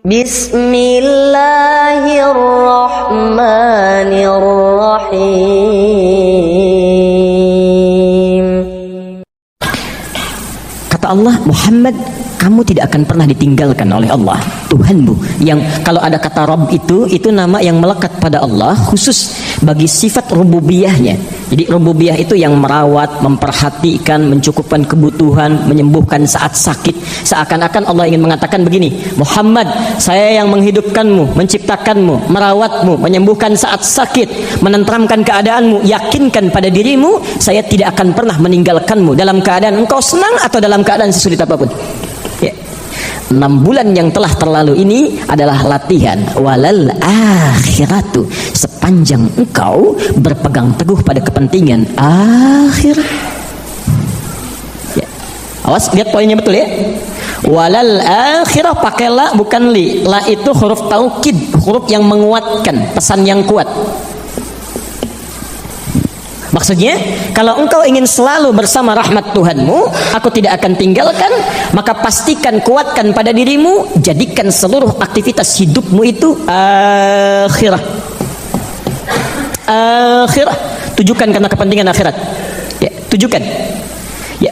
Bismillahirrahmanirrahim. Kata Allah, Muhammad, kamu tidak akan pernah ditinggalkan oleh Allah Tuhanmu. Yang kalau ada kata Rabb itu nama yang melekat pada Allah khusus bagi sifat rububiyahnya. Jadi rububiyah itu yang merawat, memperhatikan, mencukupkan kebutuhan, menyembuhkan saat sakit. Seakan-akan Allah ingin mengatakan begini, Muhammad, saya yang menghidupkanmu, menciptakanmu, merawatmu, menyembuhkan saat sakit, menenteramkan keadaanmu. Yakinkan pada dirimu, saya tidak akan pernah meninggalkanmu dalam keadaan engkau senang atau dalam keadaan sesulit apapun. Ya. 6 bulan yang telah terlalu ini adalah latihan. Walal akhiratu, sepanjang engkau berpegang teguh pada kepentingan akhir. Ya. Awas, lihat poinnya betul ya. Walal akhirah pakai la bukan li. La itu huruf taukid, huruf yang menguatkan, pesan yang kuat. Maksudnya, kalau engkau ingin selalu bersama rahmat Tuhanmu, aku tidak akan tinggalkan, maka pastikan, kuatkan pada dirimu, jadikan seluruh aktivitas hidupmu itu akhirah. Akhirah, tujukan karena kepentingan akhirat. Ya, tujukan. Ya,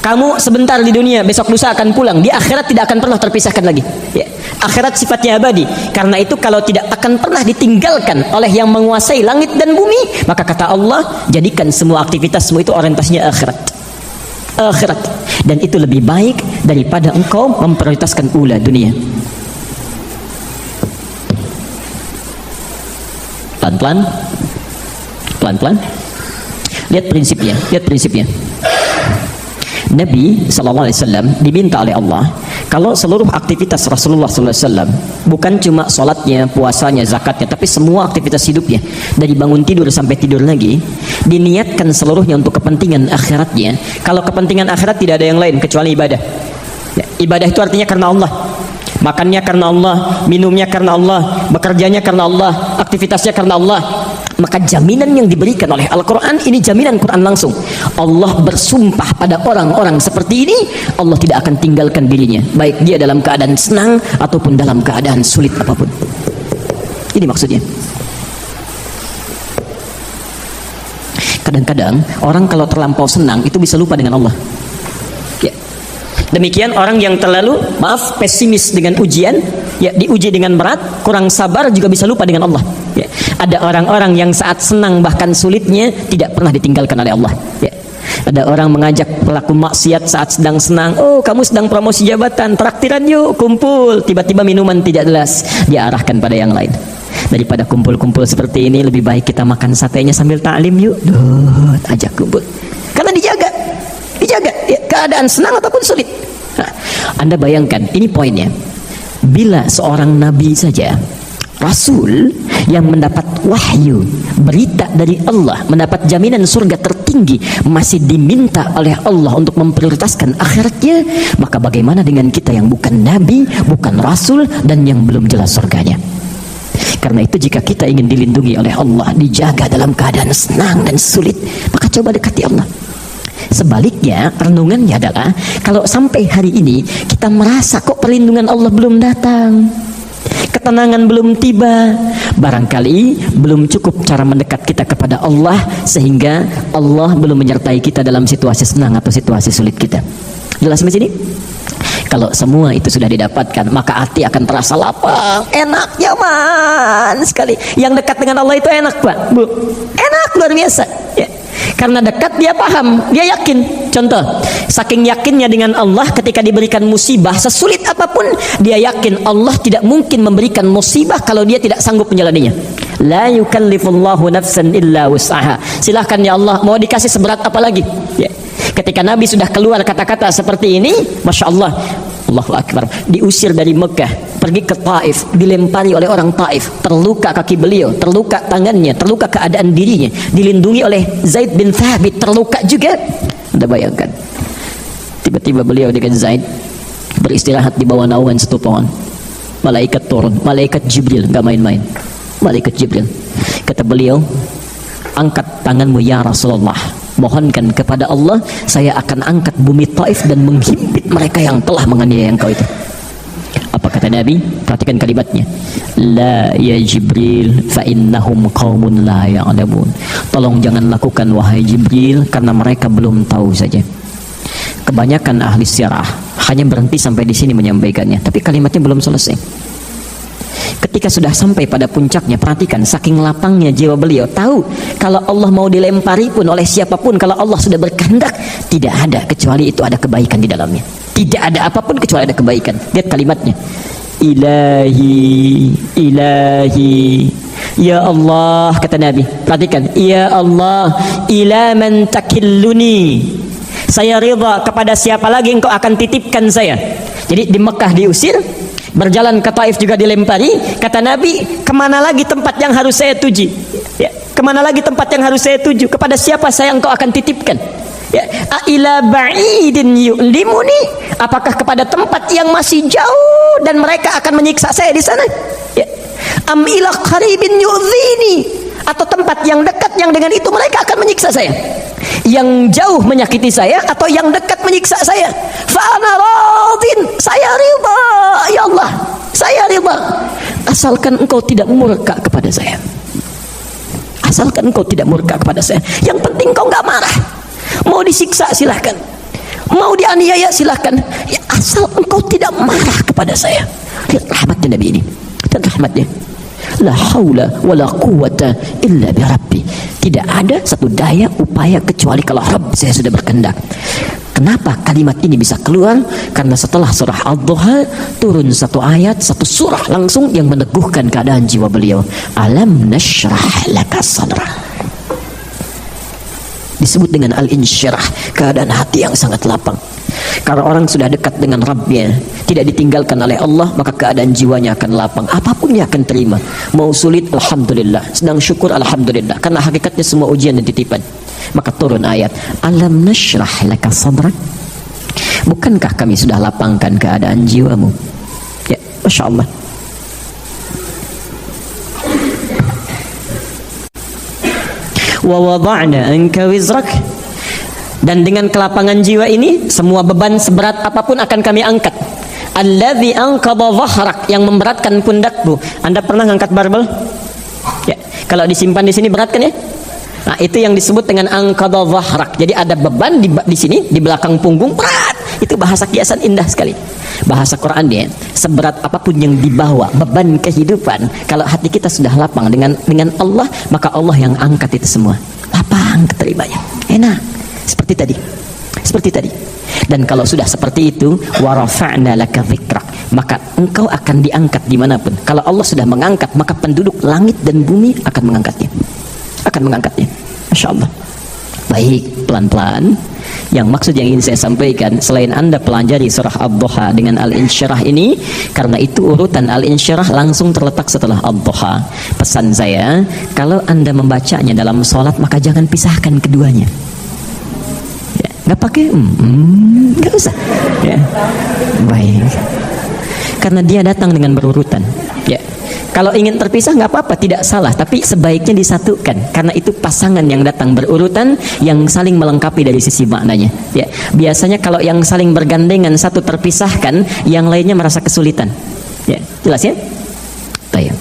kamu sebentar di dunia, besok lusa akan pulang. Di akhirat tidak akan pernah terpisahkan lagi. Ya, akhirat sifatnya abadi. Karena itu kalau tidak akan pernah ditinggalkan oleh yang menguasai langit dan bumi, maka kata Allah, jadikan semua aktivitasmu itu orientasinya akhirat. Akhirat. Dan itu lebih baik daripada engkau memprioritaskan ula dunia. Pelan-pelan. Pelan-pelan. Lihat prinsipnya, lihat prinsipnya. Nabi SAW diminta oleh Allah, kalau seluruh aktivitas Rasulullah SAW, bukan cuma sholatnya, puasanya, zakatnya, tapi semua aktivitas hidupnya, dari bangun tidur sampai tidur lagi, diniatkan seluruhnya untuk kepentingan akhiratnya. Kalau kepentingan akhirat tidak ada yang lain kecuali ibadah. Ya, ibadah itu artinya karena Allah. Makannya karena Allah, minumnya karena Allah, bekerjanya karena Allah, aktivitasnya karena Allah. Maka jaminan yang diberikan oleh Al-Quran ini jaminan Quran langsung. Allah bersumpah pada orang-orang seperti ini, Allah tidak akan tinggalkan dirinya, baik dia dalam keadaan senang ataupun dalam keadaan sulit apapun. Ini maksudnya. Kadang-kadang orang kalau terlampau senang itu bisa lupa dengan Allah. Ya. Demikian orang yang terlalu pesimis dengan ujian, ya, diuji dengan berat, kurang sabar juga bisa lupa dengan Allah. Ya. Ada orang-orang yang saat senang bahkan sulitnya tidak pernah ditinggalkan oleh Allah. Ya. Ada orang mengajak pelaku maksiat saat sedang senang, oh kamu sedang promosi jabatan, traktiran yuk, kumpul. Tiba-tiba minuman tidak jelas, diarahkan pada yang lain. Daripada kumpul-kumpul seperti ini, lebih baik kita makan satenya sambil ta'lim yuk. Dut, ajak kumpul. Karena dijaga ya, keadaan senang ataupun sulit. Nah, Anda bayangkan, ini poinnya. Bila seorang nabi saja, Rasul yang mendapat wahyu, berita dari Allah, mendapat jaminan surga tertinggi, masih diminta oleh Allah untuk memprioritaskan akhiratnya, maka bagaimana dengan kita yang bukan nabi, bukan rasul, dan yang belum jelas surganya? Karena itu jika kita ingin dilindungi oleh Allah, dijaga dalam keadaan senang dan sulit, maka coba dekati Allah. Sebaliknya, renungannya adalah kalau sampai hari ini kita merasa kok perlindungan Allah belum datang, ketenangan belum tiba, barangkali belum cukup cara mendekat kita kepada Allah, sehingga Allah belum menyertai kita dalam situasi senang atau situasi sulit kita. Jelas sampai sini? Kalau semua itu sudah didapatkan, maka hati akan terasa lapang, enak, nyaman sekali. Yang dekat dengan Allah itu enak, Pak, Bu, enak luar biasa. Ya. Karena dekat, dia paham, dia yakin. Contoh, saking yakinnya dengan Allah, ketika diberikan musibah sesulit apapun, dia yakin Allah tidak mungkin memberikan musibah kalau dia tidak sanggup menjalaninya. La yukallifullahu nafsan illa wus'aha. Silahkan ya Allah, mau dikasih seberat apa lagi? Ya. Ketika Nabi sudah keluar kata-kata seperti ini, Masya Allah, Allahu Akbar, diusir dari Mekah, pergi ke Taif, dilempari oleh orang Taif, terluka kaki beliau, terluka tangannya, terluka keadaan dirinya, dilindungi oleh Zaid bin Thabit, terluka juga. Anda bayangkan, tiba-tiba beliau dengan Zaid beristirahat di bawah naungan satu pohon, malaikat turun, malaikat Jibril, nggak main-main, malaikat Jibril. Kata beliau, angkat tanganmu ya Rasulullah, mohonkan kepada Allah, saya akan angkat bumi Taif dan menghimpit mereka yang telah menganiaya engkau itu. Apa kata Nabi, perhatikan kalimatnya, la ya Jibril fa innahum qaumun la ya'lamun. Tolong jangan lakukan wahai Jibril, karena mereka belum tahu saja. Kebanyakan ahli sirah hanya berhenti sampai di sini menyampaikannya, tapi kalimatnya belum selesai. Ketika sudah sampai pada puncaknya, perhatikan saking lapangnya jiwa beliau, tahu kalau Allah mau dilempari pun oleh siapapun, kalau Allah sudah berkehendak, tidak ada kecuali itu ada kebaikan di dalamnya. Tidak ada apapun kecuali ada kebaikan. Lihat kalimatnya, ilahi, ilahi, ya Allah, kata Nabi, perhatikan, ya Allah, ila man takilluni, saya ridha kepada siapa lagi engkau akan titipkan saya. Jadi di Mekah diusir, berjalan ke Taif juga dilempari, kata Nabi, kemana lagi tempat yang harus saya tuju? Ya, kemana lagi tempat yang harus saya tuju? Kepada siapa saya engkau akan titipkan? Ya, ila ba'idin yu'limuni, apakah kepada tempat yang masih jauh dan mereka akan menyiksa saya di sana? Ya, am ila qaribin yu'dhini, atau tempat yang dekat yang dengan itu mereka akan menyiksa saya? Yang jauh menyakiti saya atau yang dekat menyiksa saya? Fa'ana radin, saya ridha ya Allah, saya ridha asalkan engkau tidak murka kepada saya, asalkan engkau tidak murka kepada saya. Yang penting engkau nggak marah. Mau disiksa silahkan, mau dianiaya silahkan, ya, asal engkau tidak marah kepada saya. Lihat rahmatnya Nabi ini, dan rahmatnya, la haula wala quwata illa bi rabbi, tidak ada satu daya upaya kecuali kalau Rabb saya sudah berkehendak. Kenapa kalimat ini bisa keluar? Karena setelah surah Ad-Duha turun satu ayat, satu surah langsung yang meneguhkan keadaan jiwa beliau. Alam nashrah laka sadra, disebut dengan al-insyirah, keadaan hati yang sangat lapang. Karena orang sudah dekat dengan Rabbnya, tidak ditinggalkan oleh Allah, maka keadaan jiwanya akan lapang. Apapun dia akan terima. Mau sulit, alhamdulillah. Sedang syukur, alhamdulillah. Karena hakikatnya semua ujian dan titipan. Maka turun ayat, alam nashrah laka sadrak, bukankah kami sudah lapangkan keadaan jiwamu? Ya, Masya Allah. Wa wada'na anka wizrak, dan dengan kelapangan jiwa ini semua beban seberat apapun akan kami angkat. Alladzi anqadha dhahrak, yang memberatkan pundakmu. Anda pernah ngangkat barbel? Ya, kalau disimpan di sini berat kan ya? Nah, itu yang disebut dengan anqadha dhahrak. Jadi ada beban di sini, di belakang punggung, berat. Itu bahasa kiasan indah sekali. Bahasa Quran dia, seberat apapun yang dibawa beban kehidupan, kalau hati kita sudah lapang dengan Allah, maka Allah yang angkat itu semua. Lapang keterimanya, enak. Seperti tadi. Dan kalau sudah seperti itu, wa rafa'na laka dzikrak, maka engkau akan diangkat dimanapun. Kalau Allah sudah mengangkat, maka penduduk langit dan bumi akan mengangkatnya. Masya Allah. Baik, pelan-pelan. Yang maksud yang ingin saya sampaikan, selain Anda pelajari surah Ad-Duha dengan Al-Insyirah ini, karena itu urutan Al-Insyirah langsung terletak setelah Ad-Duha. Pesan saya, kalau Anda membacanya dalam sholat, maka jangan pisahkan keduanya. Ya, nggak pakai, nggak usah. Ya, baik. Karena dia datang dengan berurutan. Ya. Kalau ingin terpisah nggak apa-apa, tidak salah, tapi sebaiknya disatukan, karena itu pasangan yang datang berurutan yang saling melengkapi dari sisi maknanya. Ya, biasanya kalau yang saling bergandengan satu terpisahkan, yang lainnya merasa kesulitan. Ya, jelas ya? Baik.